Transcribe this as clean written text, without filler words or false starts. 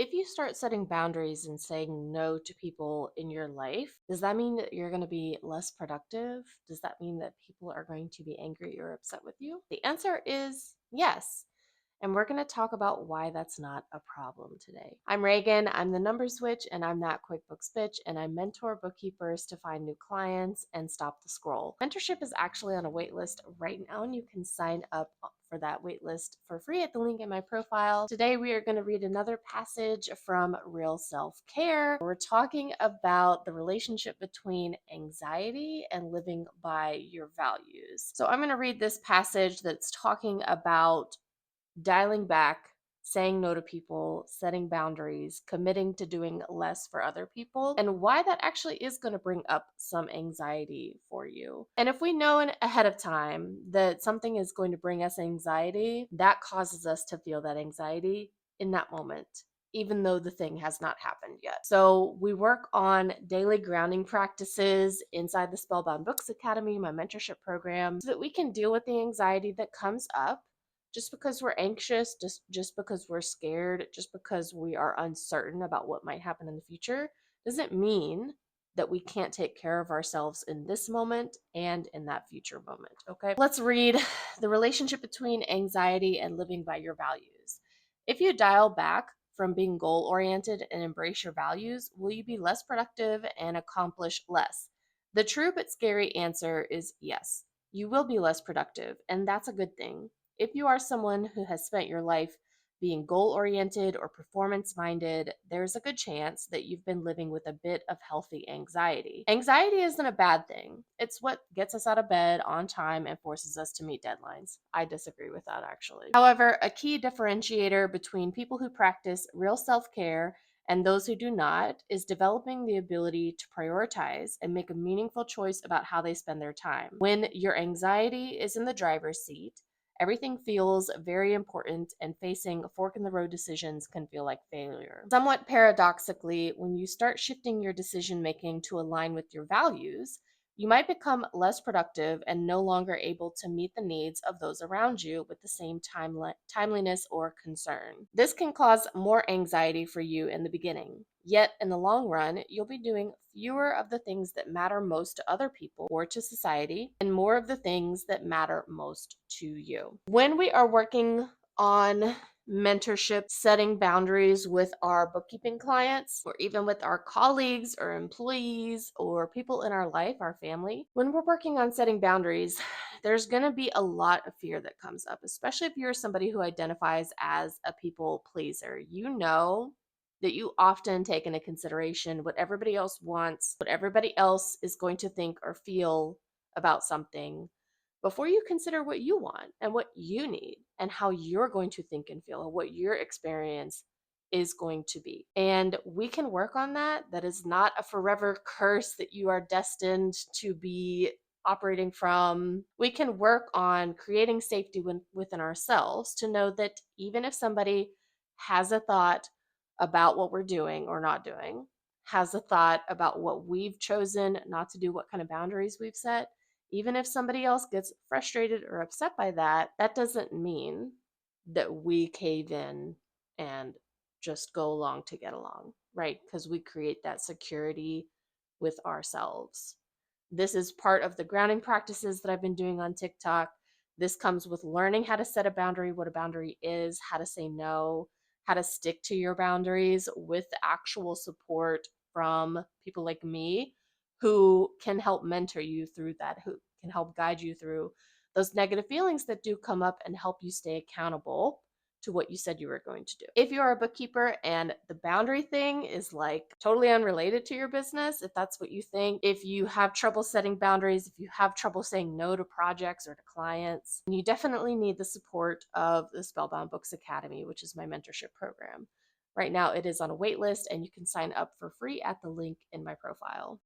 If you start setting boundaries and saying no to people in your life, does that mean that you're going to be less productive? Does that mean that people are going to be angry or upset with you? The answer is yes. And we're going to talk about why that's not a problem today. I'm Reagan. I'm the numbers witch, and I'm that QuickBooks bitch, and I mentor bookkeepers to find new clients and stop the scroll. Mentorship is actually on a wait list right now, and you can sign up for that wait list for free at the link in my profile. Today, we are going to read another passage from Real Self Care. We're talking about the relationship between anxiety and living by your values. So, I'm going to read this passage that's talking about dialing back, saying no to people, setting boundaries, committing to doing less for other people, and why that actually is going to bring up some anxiety for you. And if we know ahead of time that something is going to bring us anxiety, that causes us to feel that anxiety in that moment, even though the thing has not happened yet. So we work on daily grounding practices inside the Spellbound Books Academy, my mentorship program, so that we can deal with the anxiety that comes up just because we're anxious, just because we're scared, just because we are uncertain about what might happen in the future, doesn't mean that we can't take care of ourselves in this moment and in that future moment. Okay, let's read the relationship between anxiety and living by your values. If you dial back from being goal oriented and embrace your values, will you be less productive and accomplish less? The true but scary answer is yes. You will be less productive, and that's a good thing. If you are someone who has spent your life being goal oriented or performance minded, there's a good chance that you've been living with a bit of healthy anxiety. Anxiety isn't a bad thing, it's what gets us out of bed on time and forces us to meet deadlines. I disagree with that actually. However, a key differentiator between people who practice real self care and those who do not is developing the ability to prioritize and make a meaningful choice about how they spend their time. When your anxiety is in the driver's seat, everything feels very important, and facing fork in the road decisions can feel like failure. Somewhat paradoxically, when you start shifting your decision making to align with your values, you might become less productive and no longer able to meet the needs of those around you with the same timeliness or concern. This can cause more anxiety for you in the beginning. Yet, in the long run, you'll be doing fewer of the things that matter most to other people or to society, and more of the things that matter most to you. When we are working on mentorship, setting boundaries with our bookkeeping clients, or even with our colleagues or employees or people in our life, our family, when we're working on setting boundaries, there's going to be a lot of fear that comes up, especially if you're somebody who identifies as a people pleaser. You know that you often take into consideration what everybody else wants, what everybody else is going to think or feel about something before you consider what you want and what you need and how you're going to think and feel and what your experience is going to be. And we can work on that. That is not a forever curse that you are destined to be operating from. We can work on creating safety within ourselves to know that even if somebody has a thought about what we're doing or not doing, has a thought about what we've chosen not to do, what kind of boundaries we've set, even if somebody else gets frustrated or upset by that, that doesn't mean that we cave in and just go along to get along, right? Because we create that security with ourselves. This is part of the grounding practices that I've been doing on TikTok. This comes with learning how to set a boundary, what a boundary is, how to say no, how to stick to your boundaries with actual support from people like me who can help mentor you through that, who can help guide you through those negative feelings that do come up and help you stay accountable to what you said you were going to do. If you are a bookkeeper and the boundary thing is like totally unrelated to your business, if that's what you think, if you have trouble setting boundaries, if you have trouble saying no to projects or to clients, you definitely need the support of the Spellbound Books Academy, which is my mentorship program. Right now, it is on a wait list, and you can sign up for free at the link in my profile.